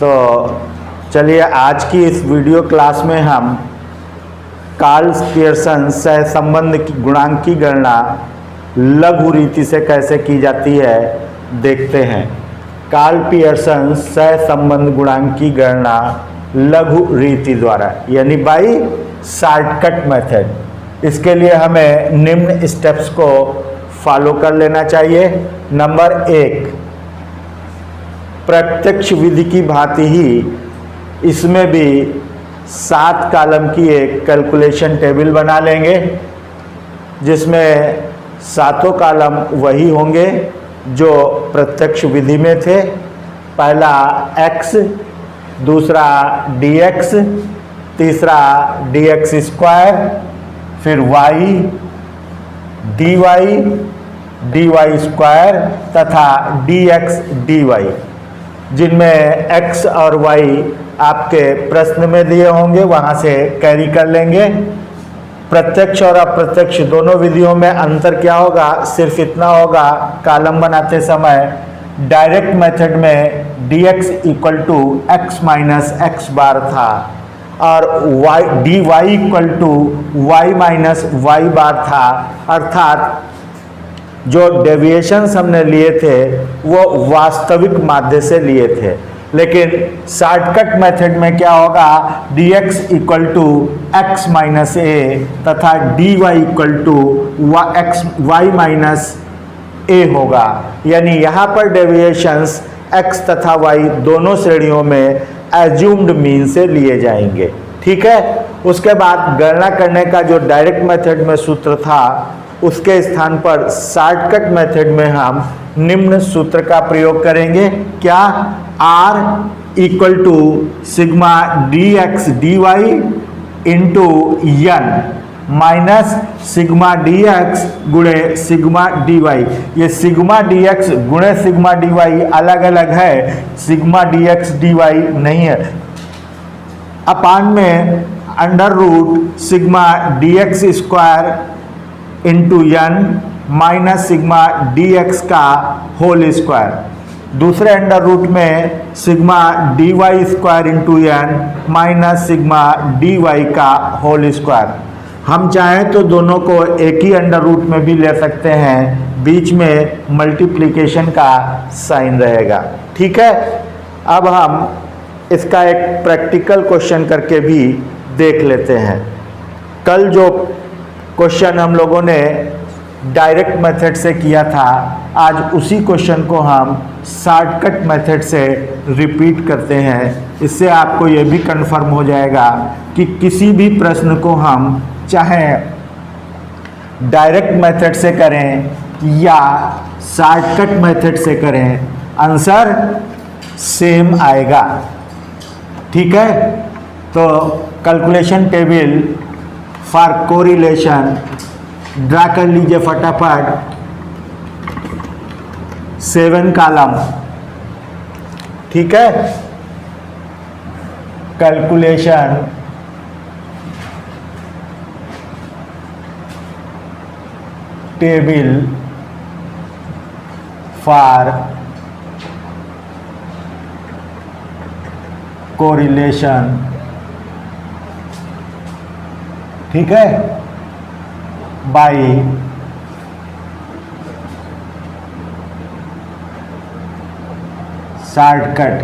तो चलिए आज की इस वीडियो क्लास में हम कार्ल पियर्सन सहसंबंध की गुणांक की गणना लघु रीति से कैसे की जाती है देखते हैं। कार्ल पियर्सन सहसंबंध गुणांक की गणना लघु रीति द्वारा यानी बाई शॉर्टकट मेथड। इसके लिए हमें निम्न स्टेप्स को फॉलो कर लेना चाहिए। नंबर 1, प्रत्यक्ष विधि की भांति ही इसमें भी 7 कॉलम की एक कैलकुलेशन टेबल बना लेंगे, जिसमें 7 कॉलम वही होंगे जो प्रत्यक्ष विधि में थे। पहला x, दूसरा dx, तीसरा dx स्क्वायर, फिर y, dy स्क्वायर तथा dx dy, जिनमें x और y आपके प्रश्न में दिए होंगे, वहां से कैरी कर लेंगे। प्रत्यक्ष और अप्रत्यक्ष दोनों विधियों में अंतर क्या होगा, सिर्फ इतना होगा, कॉलम बनाते समय डायरेक्ट मेथड में dx equal to x minus x bar था और dy equal to y minus y bar था। अर्थात जो डेविएशंस हमने लिए थे वो वास्तविक माध्य से लिए थे। लेकिन शॉर्टकट मेथड में क्या होगा, dx equal to x minus a तथा dy equal to y minus a होगा। यानी यहाँ पर डेविएशंस x तथा y दोनों श्रेणियों में एज्यूम्ड मीन से लिए जाएंगे। ठीक है। उसके बाद गणना करने का जो डायरेक्ट मेथड में सूत्र था, उसके स्थान पर शॉर्टकट मेथड में हम निम्न सूत्र का प्रयोग करेंगे। क्या, r equal to sigma dx dy into n minus sigma dx गुणे सिग्मा dy। ये सिग्मा dx गुणे सिग्मा dy अलग अलग है, सिग्मा dx dy नहीं है। अपान में under root sigma dx square into n minus sigma dx का होल स्क्वायर। दूसरे अंडर रूट में sigma dy square into n minus sigma dy का होल स्क्वायर। हम चाहें तो दोनों को एक ही अंडर रूट में भी ले सकते हैं, बीच में मल्टीप्लिकेशन का साइन रहेगा। ठीक है। अब हम इसका एक प्रैक्टिकल क्वेश्चन करके भी देख लेते हैं। कल जो क्वेश्चन हम लोगों ने डायरेक्ट मेथड से किया था, आज उसी क्वेश्चन को हम शॉर्टकट मेथड से रिपीट करते हैं। इससे आपको ये भी कंफर्म हो जाएगा कि किसी भी प्रश्न को हम चाहे डायरेक्ट मेथड से करें या शॉर्टकट मेथड से करें, आंसर सेम आएगा। ठीक है। तो calculation table for correlation draw कर लीजिए फटाफट। 7 कॉलम। ठीक है। Calculation table for correlation. ठीक है। By shortcut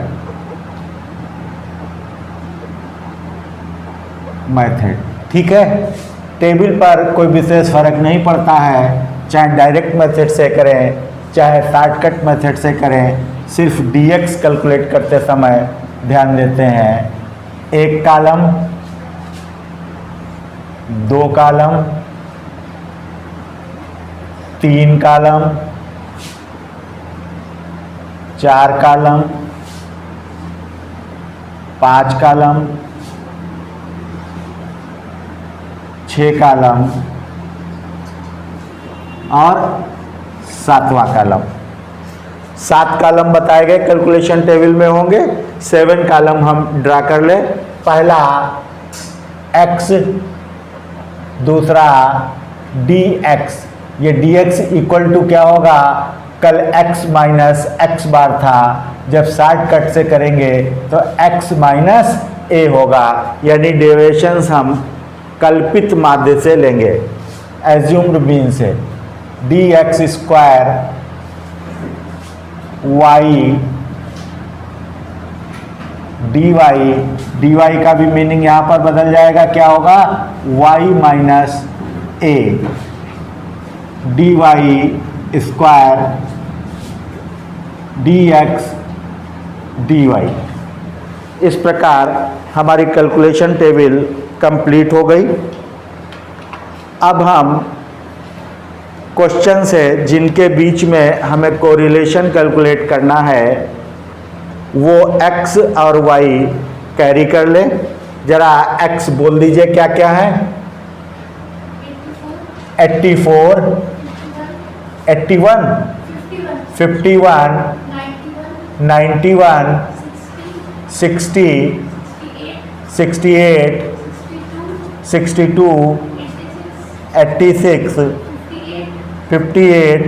method. ठीक है। टेबल पर कोई विशेष फर्क नहीं पड़ता है, चाहे डायरेक्ट मेथड से करें चाहे शॉर्टकट मेथड से करें, सिर्फ dx कैलकुलेट करते समय ध्यान देते हैं। 1 column, 2 column, 3 column, 4 column, 5 column, 6 column और 7वां कॉलम। 7 कॉलम बताए गए कैलकुलेशन टेबल में होंगे। 7 कॉलम हम ड्रा कर ले। पहला x, दूसरा dx। ये dx इक्वल टू क्या होगा, कल x माइनस x बार था, जब शॉर्टकट से करेंगे तो x माइनस ए होगा, यानी डेविएशंस हम कल्पित माध्य से लेंगे, एज्यूम्ड मीन से। dx स्क्वायर y dy का भी मीनिंग यहाँ पर बदल जाएगा, क्या होगा y माइनस ए dy स्क्वायर dx dy। इस प्रकार हमारी कैलकुलेशन टेबल कंप्लीट हो गई। अब हम क्वेश्चन से जिनके बीच में हमें कोरिलेशन कैलकुलेट करना है वो x और y कैरी कर ले। जरा x बोल दीजिए क्या क्या है। 84, 81, 51, 91, 60, 68, 62, 86, 58,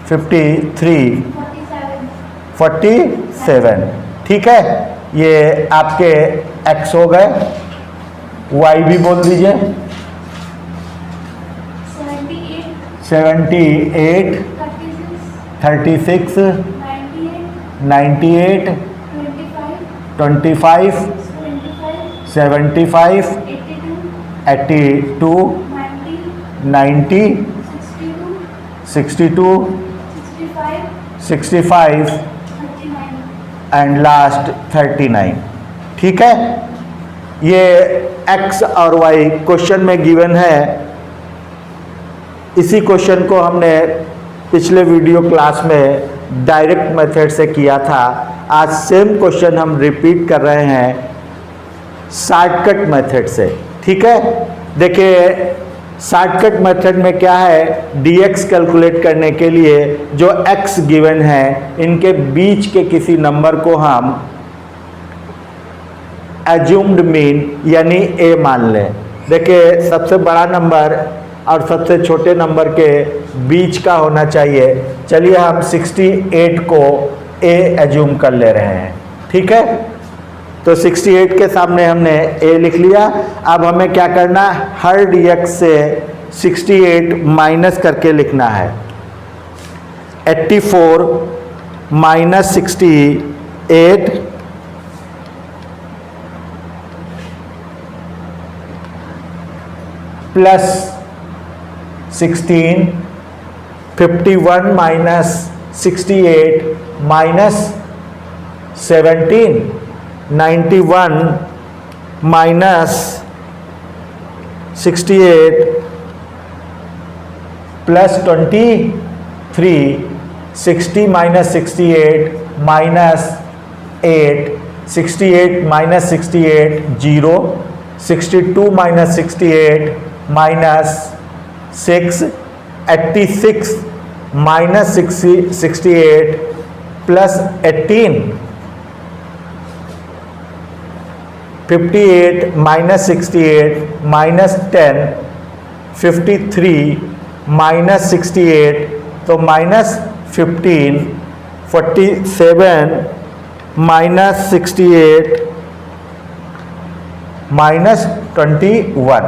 53, 47। ठीक है, ये आपके x हो गए। y भी बोल दीजिए। 78, 36, 98, 25, 75, 82, 90, 62, 65 एंड लास्ट 39। ठीक है, ये x और y क्वेश्चन में गिवन है। इसी क्वेश्चन को हमने पिछले वीडियो क्लास में डायरेक्ट मेथड से किया था। आज सेम क्वेश्चन हम रिपीट कर रहे हैं शॉर्टकट मेथड से। ठीक है, देखिए शॉर्टकट मेथड में क्या है, dx कैलकुलेट करने के लिए जो x गिवन है इनके बीच के किसी नंबर को हम एज्यूम्ड मीन यानी a मान लें। देखिए सबसे बड़ा नंबर और सबसे छोटे नंबर के बीच का होना चाहिए। चलिए हम 68 को a एज्यूम कर ले रहे हैं। ठीक है, तो 68 के सामने हमने a लिख लिया। अब हमें क्या करना है, हर dx से 68 माइनस करके लिखना है। 84 minus 68 plus 16, 51 minus 68 minus 17, 91 minus 68 plus 23, 60 minus 68 minus 8, 68 minus 68 0, 62 minus 68 minus 6, 86 minus 68 plus 18, 58 minus 68 minus 10, 53 minus 68 तो माइनस 15, 47 माइनस 68 माइनस 21।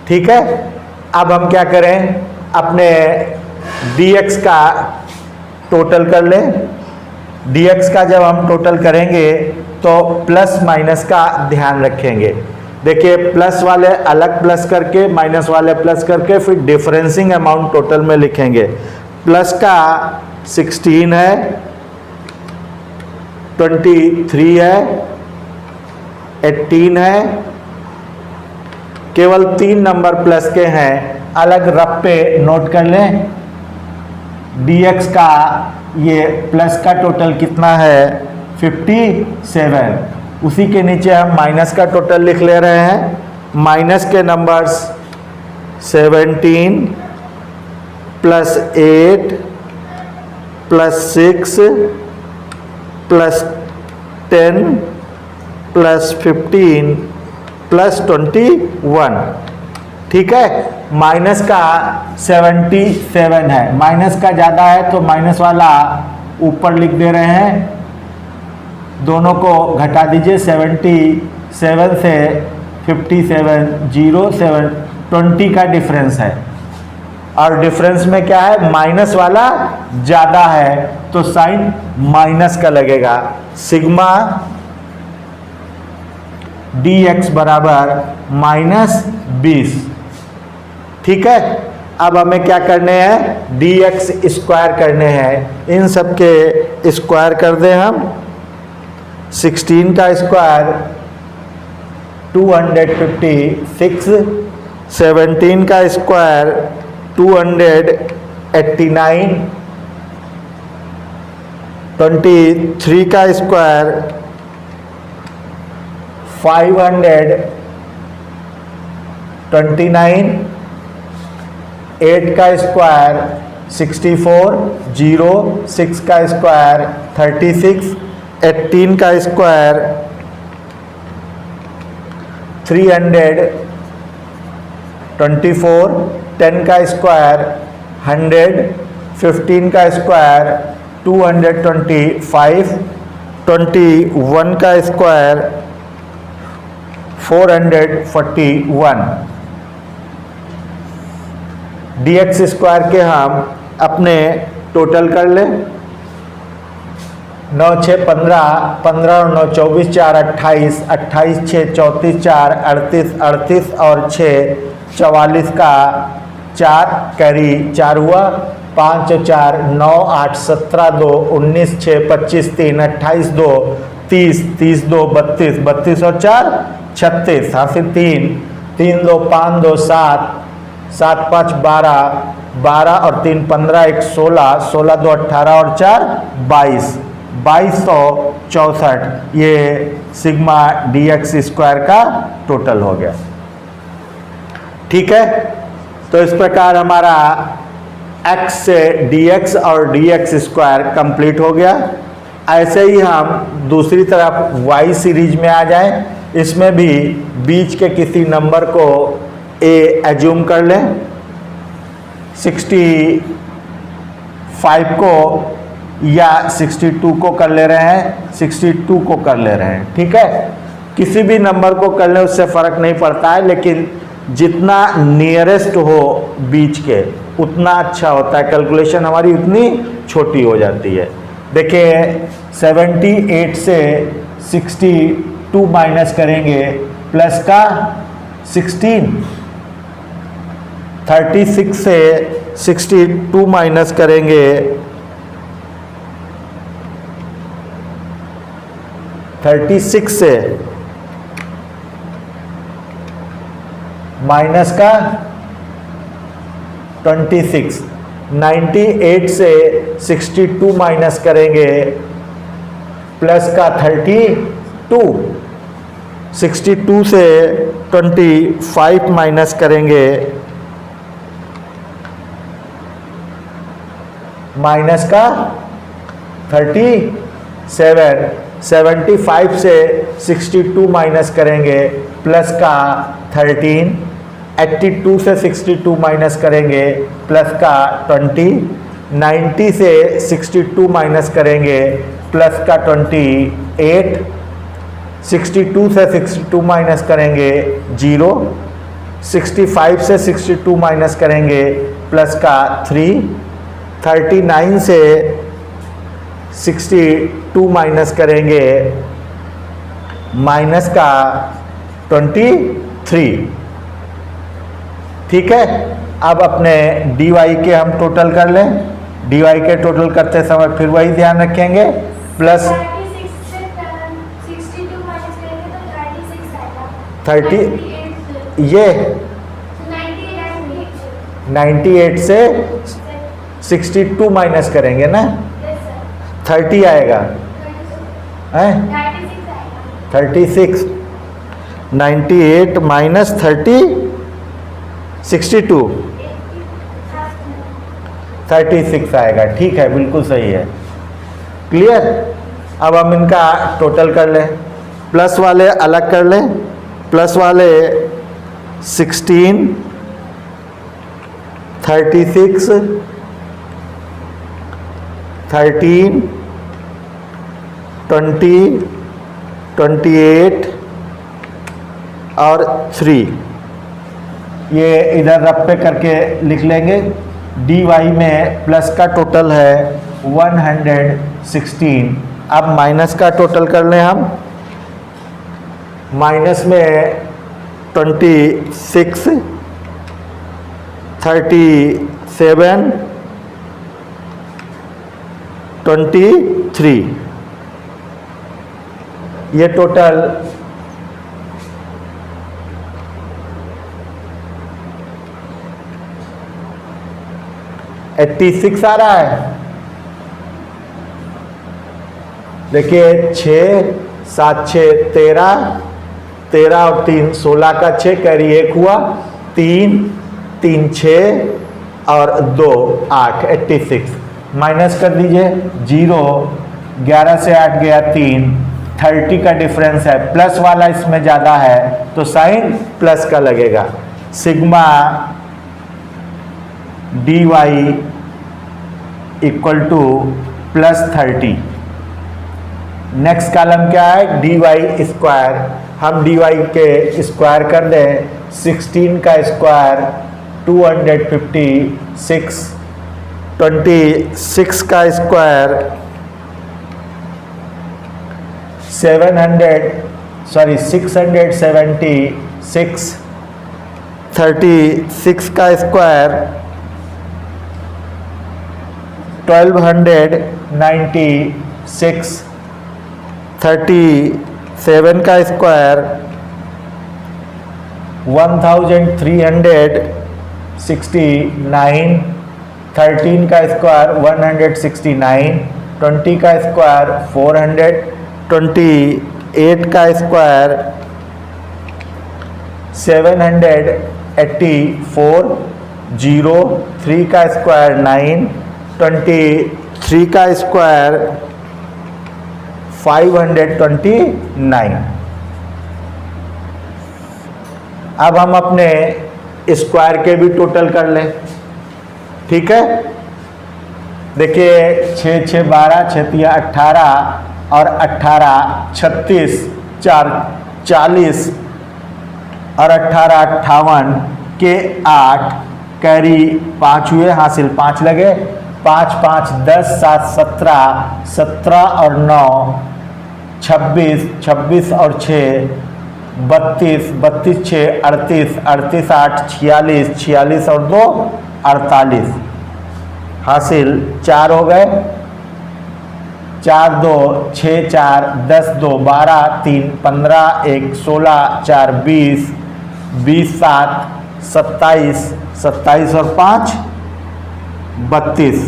ठीक है, अब हम क्या करें, अपने dx का टोटल कर लें। dx का जब हम टोटल करेंगे तो प्लस माइनस का ध्यान रखेंगे। देखिए प्लस वाले अलग प्लस करके, माइनस वाले प्लस करके, फिर डिफरेंसिंग अमाउंट टोटल में लिखेंगे। प्लस का 16 है, 23 है, 18 है, केवल 3 नंबर प्लस के हैं, अलग रफ पे नोट कर लें। dx का ये प्लस का टोटल कितना है 57, उसी के नीचे हम माइनस का टोटल लिख ले रहे हैं। माइनस के numbers 17 plus 8 plus 6 plus 10 plus 15 plus 21। ठीक है, माइनस का 77 है, माइनस का ज़्यादा है तो माइनस वाला ऊपर लिख दे रहे हैं, दोनों को घटा दीजिए। 77 से 57, 07, 20 का डिफरेंस है, और डिफरेंस में क्या है, माइनस वाला ज़्यादा है तो साइन माइनस का लगेगा। सिग्मा dx बराबर -20। ठीक है, अब हमें क्या करने हैं, dx स्क्वायर करने हैं। इन सब के स्क्वायर कर दें हम। 16 का स्क्वायर 256, 17 का स्क्वायर 289, 23 का स्क्वायर 529, 8 का स्क्वायर 64, 6 का स्क्वायर 36, 18 का स्क्वायर 324, 10 का स्क्वायर 100, 15 का स्क्वायर 225, 21 का स्क्वायर 441। dx स्क्वायर के हम अपने टोटल कर लें। 9 6 15, 15 और 9 24, 4 28, 28 6 34, 4 38, 38 और 6 44 का 4 कैरी 4 हुआ, 5 और 4 9, 8 17 2 19 6 25 3 28 2 30, 30 2 32, 32 और 4 36, हाँ फिर 3 3 2 5 2 7, 7 5 12, 12 और 3 15, 1 16, 16 2 18 और 4 22, 2264। ये सिग्मा dx स्क्वायर का टोटल हो गया। ठीक है, तो इस प्रकार हमारा x से dx और dx स्क्वायर कंप्लीट हो गया। ऐसे ही हम दूसरी तरफ y सीरीज में आ जाएं। इसमें भी बीच के किसी नंबर को a एज्यूम कर लें। 65 को या 62 को कर ले रहे हैं, 62 को कर ले रहे हैं। ठीक है, किसी भी नंबर को कर लें उससे फ़र्क नहीं पड़ता है, लेकिन जितना नियरेस्ट हो बीच के उतना अच्छा होता है, कैलकुलेशन हमारी उतनी छोटी हो जाती है। देखिए 78 से 62 माइनस करेंगे प्लस का 16, 36 से 62 माइनस करेंगे 36 से माइनस का 26, 98 से 62 माइनस करेंगे प्लस का 32, 62 से 25 माइनस करेंगे माइनस का 37, 75 से 62 माइनस करेंगे प्लस का 13, 82 से 62 माइनस करेंगे प्लस का 20, 90 से 62 माइनस करेंगे प्लस का 28, 62 से 62 माइनस करेंगे 0, 65 से 62 माइनस करेंगे प्लस का 3, 39 से 62 माइनस करेंगे माइनस का 23। ठीक है, अब अपने dy के हम टोटल कर लें। dy के टोटल करते समय फिर वही ध्यान रखेंगे, प्लस 30, ये 98 से 62 माइनस करेंगे ना, 30 आएगा, है 36, 98 माइनस 30, 62, 36 आएगा। ठीक है, बिल्कुल सही है, क्लियर। अब हम इनका टोटल कर लें, प्लस वाले अलग कर लें, प्लस वाले 16, 36, 13, 20, 28 और 3, ये इधर रफ पे करके लिख लेंगे। dy में प्लस का टोटल है 116। अब माइनस का टोटल कर लें हम। माइनस में 26, 37, 23, ये टोटल 86 आ रहा है। देखिए 6, 7, 6 13, 13 और 3 16 का 6 कैरी 1 हुआ, 3, 3 6 और 2 8, 86 माइनस कर दीजिए। 0, 11 से 8 गया 3, 30 का डिफरेंस है, प्लस वाला इसमें ज़्यादा है तो साइन प्लस का लगेगा। Sigma dy equal two plus 30। Next column क्या है? dy square. हम dy के स्क्वायर कर दें। 16 का स्क्वायर 256, 26 का स्क्वायर 676, 36 का स्क्वायर 1296, 37 का स्क्वायर 1369, 13 का स्क्वायर 169, 20 का स्क्वायर 400, 28 का स्क्वायर 784, 0, 3 का स्क्वायर 9, 23 का स्क्वायर 529। अब हम अपने स्क्वायर के भी टोटल कर लें। ठीक है, देखिए 6 6 12, 6 3 18 और 18 36, 4 40 और 18 58 के 8 कैरी 5 हुए, हासिल 5 लगे। 5 5 10, 7 17, 17 और 9 26, 26 और 6 32, 32 6 38, 38 8 46, 46 और 2 48, हासिल 4 हो गए। 4 2 6 4 10 2 12 3 15 1 16 4 20, 20 7 27, 27 और 5 32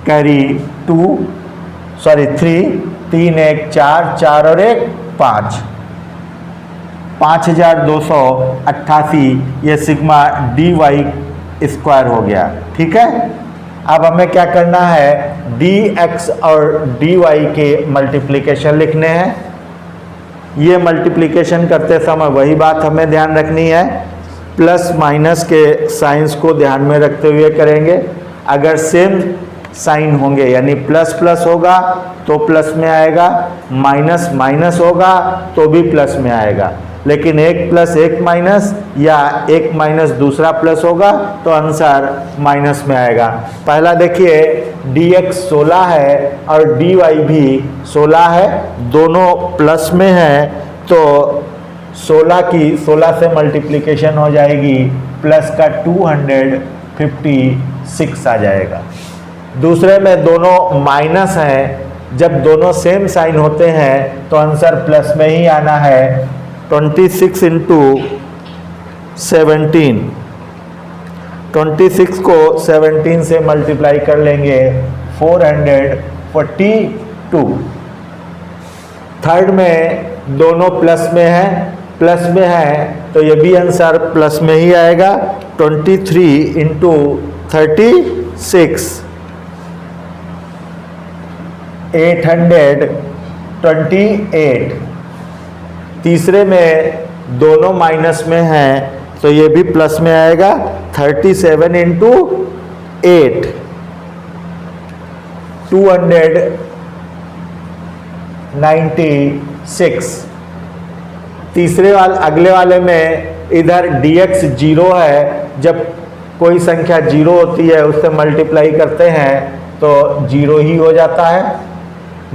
कैरी 3 3 1 4 4 और 1 5, 5288 ये सिग्मा dy स्क्वायर हो गया। ठीक है, अब हमें क्या करना है? dx और dy के मल्टीप्लिकेशन लिखने हैं। ये मल्टीप्लिकेशन करते समय वही बात हमें ध्यान रखनी है, प्लस माइनस के साइंस को ध्यान में रखते हुए करेंगे। अगर सेम साइन होंगे यानी प्लस प्लस होगा तो प्लस में आएगा, माइनस माइनस होगा तो भी प्लस में आएगा। लेकिन एक प्लस एक माइनस या एक माइनस दूसरा प्लस होगा तो आंसर माइनस में आएगा। पहला देखिए dx 16 है और dy भी 16 है, दोनों प्लस में है तो 16 की 16 से मल्टीप्लिकेशन हो जाएगी, प्लस का 256 आ जाएगा। दूसरे में दोनों माइनस हैं, जब दोनों सेम साइन होते हैं तो आंसर प्लस में ही आना है। 26 इंटू 17, 26 को 17 से मल्टीप्लाई कर लेंगे 442। थर्ड में दोनों प्लस में है, तो ये भी आंसर प्लस में ही आएगा। 23 इंटू 36, 828। तीसरे में दोनों माइनस में हैं तो ये भी प्लस में आएगा। 37 इंटू 8, 296। अगले वाले में इधर dx 0 है, जब कोई संख्या 0 होती है उससे मल्टीप्लाई करते हैं तो 0 ही हो जाता है।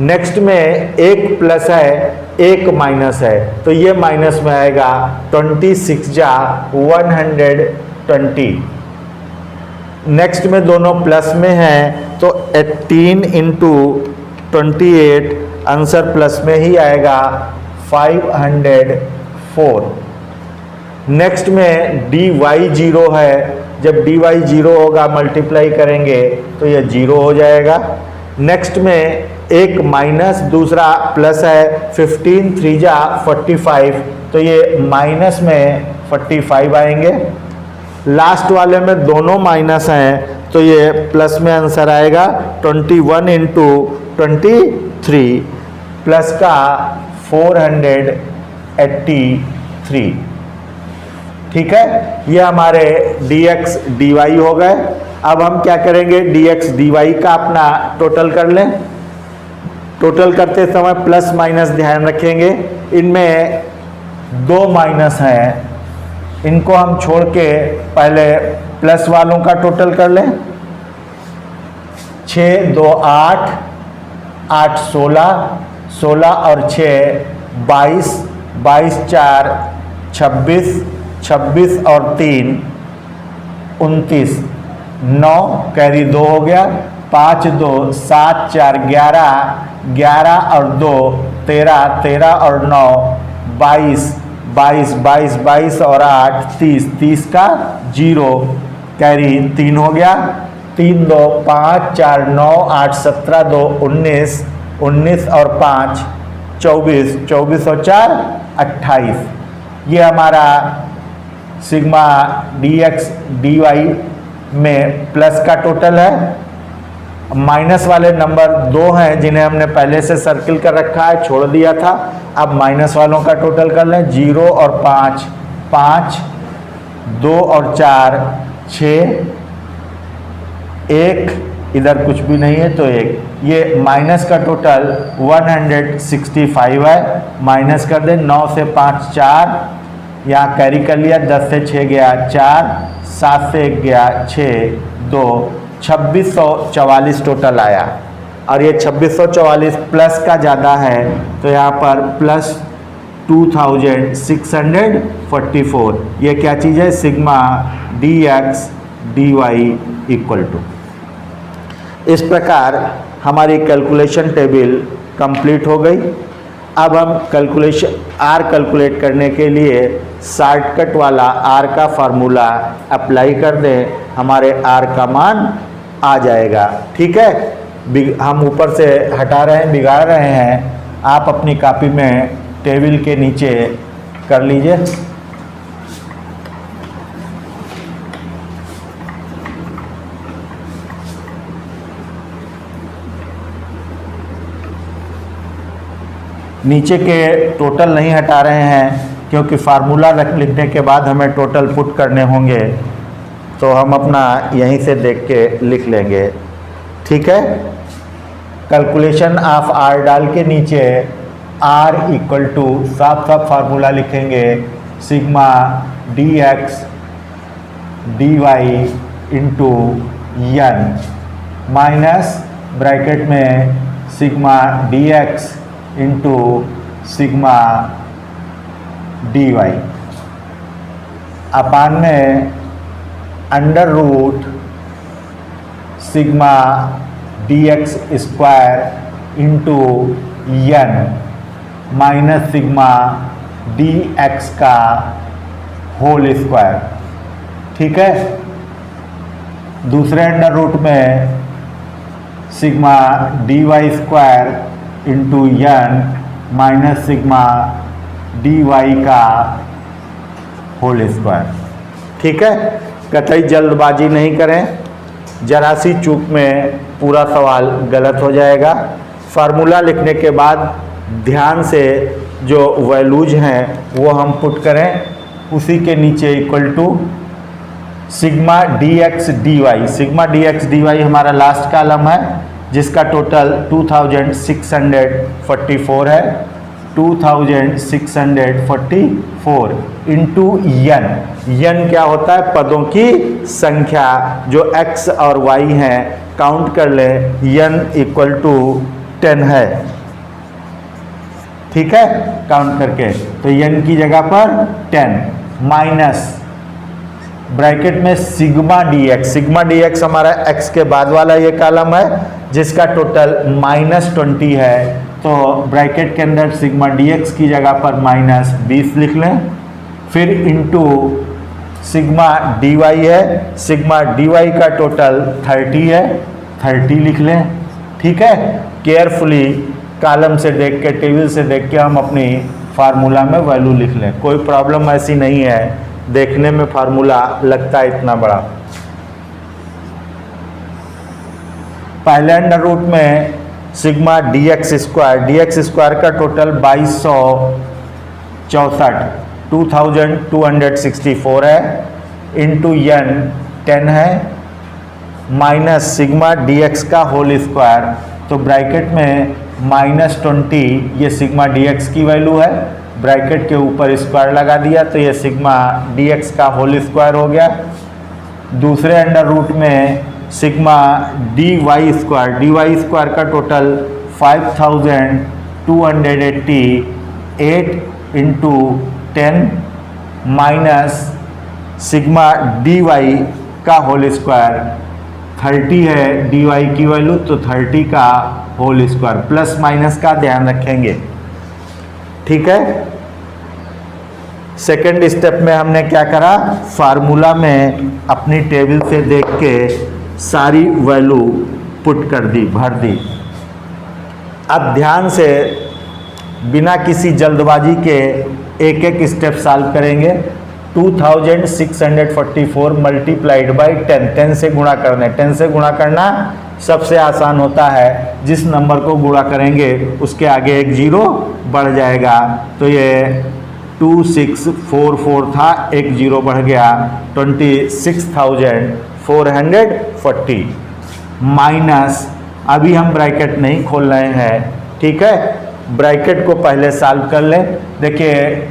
नेक्स्ट में एक प्लस है एक माइनस है, तो ये माइनस में आएगा 26 जा 120। नेक्स्ट में दोनों प्लस में हैं तो 18 इंटू 28 आंसर प्लस में ही आएगा 504। नेक्स्ट में dy 0 है, जब dy 0 होगा मल्टीप्लाई करेंगे तो ये 0 हो जाएगा। नेक्स्ट में एक माइनस दूसरा प्लस है, 15 3 जा 45, तो ये माइनस में 45 आएंगे। लास्ट वाले में दोनों माइनस हैं तो ये प्लस में आंसर आएगा 21 इंटू 23 प्लस का 483। ठीक है, ये हमारे dx dy हो गए। अब हम क्या करेंगे, dx dy का अपना टोटल कर लें। टोटल करते समय प्लस माइनस ध्यान रखेंगे, इनमें दो माइनस हैं, इनको हम छोड़ के पहले प्लस वालों का टोटल कर लें। 6 2 8, 8 16, 16 और 6 22, 22 4 26, 26 और 3 29, 9 कैरी 2 हो गया, 5 2 7 4 11, 11 और 2 13, 13 और 9 22, 22 22 22 और 8 30, 30 का 0 कैरी 3 हो गया, 3 2 5 4 9 8 17 2 19, 19 और 5 24, 24 और 4 28। ये हमारा सिग्मा dx dy में प्लस का टोटल है। माइनस वाले नंबर 2 हैं जिन्हें हमने पहले से सर्किल कर रखा है, छोड़ दिया था। अब माइनस वालों का टोटल कर लें। 0 और 5 5, 2 और 4 6, 1 इधर कुछ भी नहीं है तो 1। ये माइनस का टोटल 165 है। माइनस कर दें, 9 से 5 4, यहाँ कैरी कर लिया, 10 से 6 गया 4, 7 से 1 गया 6 2, 2644 टोटल आया। और ये 2644 प्लस का ज़्यादा है तो यहाँ पर प्लस 2644। ये क्या चीज़ है, sigma dx dy equal to. इस प्रकार हमारी कैलकुलेशन टेबल कंप्लीट हो गई। अब हम कैलकुलेशन r कैलकुलेट करने के लिए शॉर्टकट वाला r का फार्मूला अप्लाई कर दें, हमारे r का मान आ जाएगा। ठीक है, हम ऊपर से हटा रहे हैं, बिगाड़ रहे हैं, आप अपनी कॉपी में टेबल के नीचे कर लीजिए। नीचे के टोटल नहीं हटा रहे हैं क्योंकि फार्मूला लिखने के बाद हमें टोटल पुट करने होंगे, तो हम अपना यहीं से देख के लिख लेंगे। ठीक है, कैलकुलेशन ऑफ r डाल के नीचे r इक्वल टू साफ साफ फार्मूला लिखेंगे, sigma dx dy into n minus bracket में sigma dx into sigma dy upon में under root sigma dx square into n minus sigma dx का होल स्क्वायर। ठीक है, दूसरे अंडर रूट में sigma dy square into n minus sigma dy का whole square. ठीक है, कतई जल्दबाजी नहीं करें, जरा सी चूक में पूरा सवाल गलत हो जाएगा। फार्मूला लिखने के बाद ध्यान से जो वैल्यूज हैं वो हम पुट करें, उसी के नीचे equal to sigma dx dy। Sigma dx dy हमारा लास्ट कॉलम है, जिसका टोटल 2644 है, 2644 इंटू यन। यन क्या होता है? पदों की संख्या जो x और y हैं, काउंट कर लें, यन इक्वल टू 10 है। ठीक है, काउंट करके तो यन की जगह पर 10 माइनस ब्रैकेट में सिग्मा डी एक्स हमारा x के बाद वाला ये कॉलम है जिसका टोटल -20 है, तो ब्रैकेट के अंदर सिग्मा डी एक्स की जगह पर -20 लिख लें। फिर इंटू सिग्मा डी वाई है, सिग्मा डी वाई का टोटल 30 है, 30 लिख लें। ठीक है, केयरफुली कॉलम से देख के, टेबल से देख के हम अपनी फार्मूला में वैल्यू लिख लें। कोई प्रॉब्लम ऐसी नहीं है, देखने में फार्मूला लगता है इतना बड़ा। पहले अंडर रूट में सिग्मा डी एक्स स्क्वायर का टोटल 2264 2264 है, इंटू यन 10 है, माइनस सिग्मा डी एक्स का होल स्क्वायर, तो ब्रैकेट में -20 ये सिग्मा डी एक्स की वैल्यू है, ब्रैकेट के ऊपर स्क्वायर लगा दिया तो ये सिग्मा डी एक्स का होल स्क्वायर हो गया। दूसरे अंडर रूट में सिग्मा डी वाई स्क्वायर का total 5288 into 10 minus sigma D Y का होल स्क्वायर 30 है, डी वाई की वैल्यू तो 30 का होल स्क्वायर, प्लस माइनस का ध्यान रखेंगे। ठीक है, सेकंड स्टेप में हमने क्या करा, फार्मूला में अपनी टेबल से देख के सारी वैल्यू पुट कर दी, भर दी। अब ध्यान से बिना किसी जल्दबाजी के एक एक स्टेप सॉल्व करेंगे। 2644 मल्टीप्लाइड बाई 10 से गुणा करना है। 10 से गुणा करना सबसे आसान होता है, जिस नंबर को गुणा करेंगे उसके आगे एक जीरो बढ़ जाएगा, तो ये 2644 था, एक जीरो बढ़ गया 26,440 माइनस, अभी हम ब्रैकेट नहीं खोल रहे हैं। ठीक है, ब्रैकेट को पहले सॉल्व कर लें। देखिए,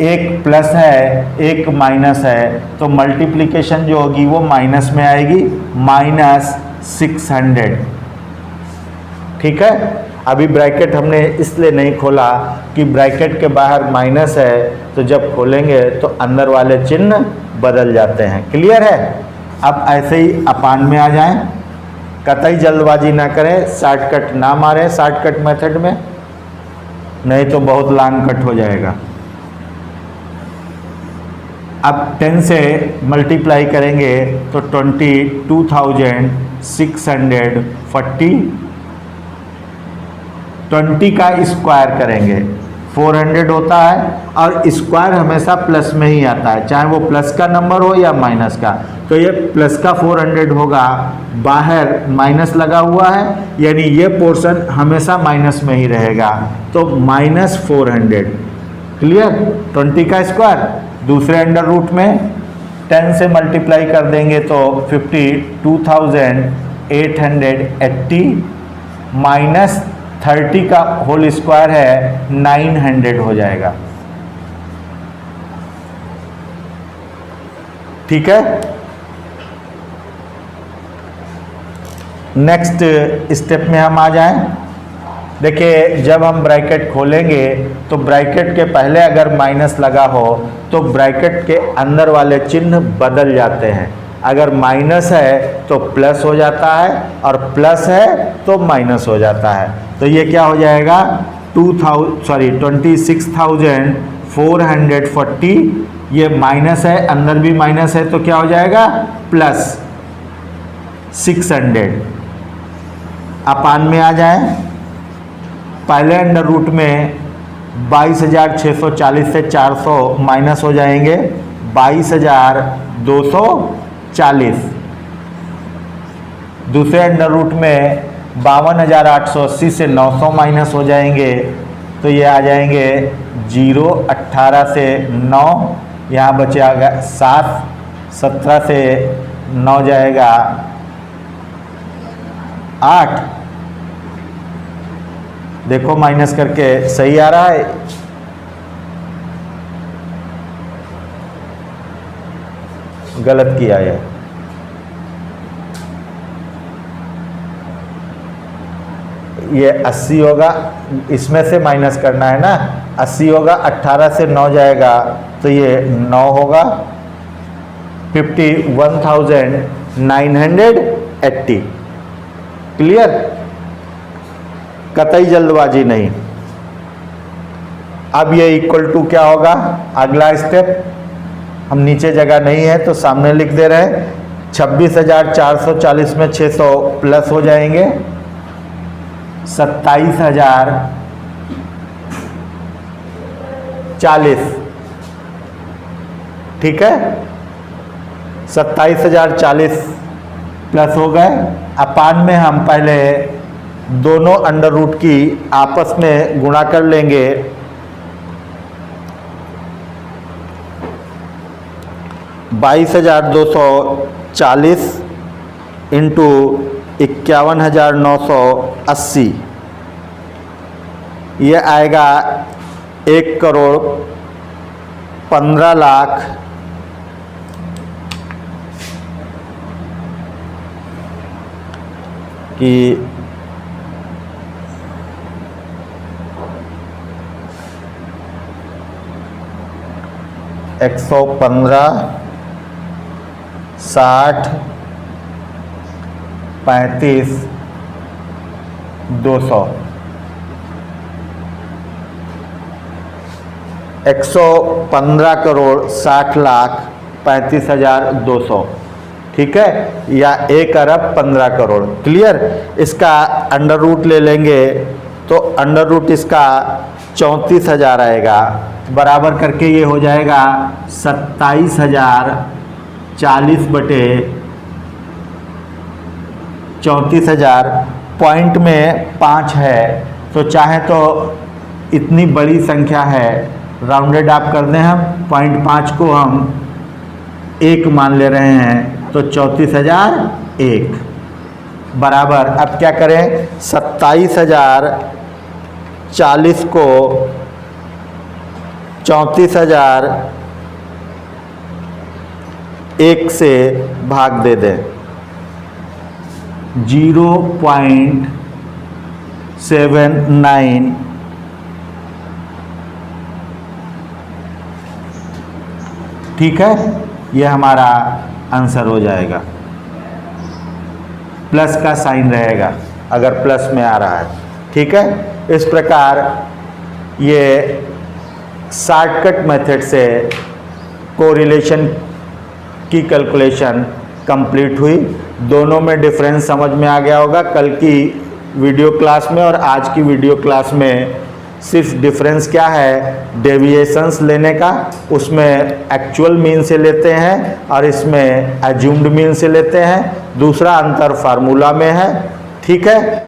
एक प्लस है एक माइनस है, तो मल्टीप्लिकेशन जो होगी वो माइनस में आएगी, -600। ठीक है, अभी ब्रैकेट हमने इसलिए नहीं खोला कि ब्रैकेट के बाहर माइनस है, तो जब खोलेंगे तो अंदर वाले चिन्ह बदल जाते हैं। क्लियर है? अब ऐसे ही अपान में आ जाएं, कतई जल्दबाजी ना करें, शॉर्टकट ना मारें शॉर्टकट मेथड में, नहीं तो बहुत लॉन्ग कट हो जाएगा। अब 10 से मल्टीप्लाई करेंगे तो 22,640, 20 का स्क्वायर करेंगे 400 होता है, और स्क्वायर हमेशा प्लस में ही आता है, चाहे वो प्लस का नंबर हो या माइनस का। तो ये प्लस का 400 होगा, बाहर माइनस लगा हुआ है, यानी ये पोर्शन हमेशा माइनस में ही रहेगा, तो -400। क्लियर? 20 का स्क्वायर दूसरे अंडर रूट में 10 से मल्टीप्लाई कर देंगे तो 52,880 माइनस 30 का होल स्क्वायर है 900 हो जाएगा। ठीक है, नेक्स्ट स्टेप में हम आ जाएं। देखिए, जब हम ब्रैकेट खोलेंगे तो ब्रैकेट के पहले अगर माइनस लगा हो तो ब्रैकेट के अंदर वाले चिन्ह बदल जाते हैं। अगर माइनस है तो प्लस हो जाता है, और प्लस है तो माइनस हो जाता है। तो ये क्या हो जाएगा, 26,440, ये माइनस है, अंदर भी माइनस है, तो क्या हो जाएगा, प्लस 600। अपान में आ जाए, पहले अंडर रूट में 22,640 से 400 माइनस हो जाएंगे, 22,240। दूसरे अंडर रूट में 52,880 से 900 माइनस हो जाएंगे, तो ये आ जाएंगे 0, 18 से 9, यहाँ बचेगा 7, 17 से 9 जाएगा 8, देखो माइनस करके सही आ रहा है। गलत किया है। ये 80 होगा, इसमें से माइनस करना है ना। 80 होगा, 18 से 9 जाएगा तो ये 9 होगा। 51,980। क्लियर? कतई जल्दबाजी नहीं। अब ये इक्वल टू क्या होगा? अगला स्टेप, हम नीचे जगह नहीं है तो सामने लिख दे रहे हैं। 26,440 में 600 प्लस हो जाएंगे, 27,040। ठीक है, 27,040 प्लस हो गए। अपान में हम पहले दोनों अंडर रूट की आपस में गुणा कर लेंगे। 22,240 इंटू 51,980, ये आएगा 1,15,00,000 की 115, 60, 35, 200। 115,60,35,200। ठीक है, या 1,15,00,000,000। क्लियर? इसका अंडर रूट ले लेंगे तो अंडर रूट इसका 34,000 आएगा, बराबर करके ये हो जाएगा 27,040 बटे 34,000। पॉइंट में 5 है तो चाहे तो इतनी बड़ी संख्या है, राउंडेड आप कर दें हम, 0.5 को हम 1 मान ले रहे हैं तो 34,001 बराबर। अब क्या करें? 27,040 को 34,001 से भाग दे दें। 0.79। ठीक है, यह हमारा आंसर हो जाएगा। प्लस का साइन रहेगा अगर प्लस में आ रहा है। ठीक है, इस प्रकार ये शॉर्टकट मेथड से कोरिलेशन की कैलकुलेशन कंप्लीट हुई। दोनों में डिफरेंस समझ में आ गया होगा। कल की वीडियो क्लास में और आज की वीडियो क्लास में सिर्फ डिफरेंस क्या है, डेविएशंस लेने का, उसमें एक्चुअल मीन से लेते हैं और इसमें एज्यूम्ड मीन से लेते हैं। दूसरा अंतर फार्मूला में है। ठीक है।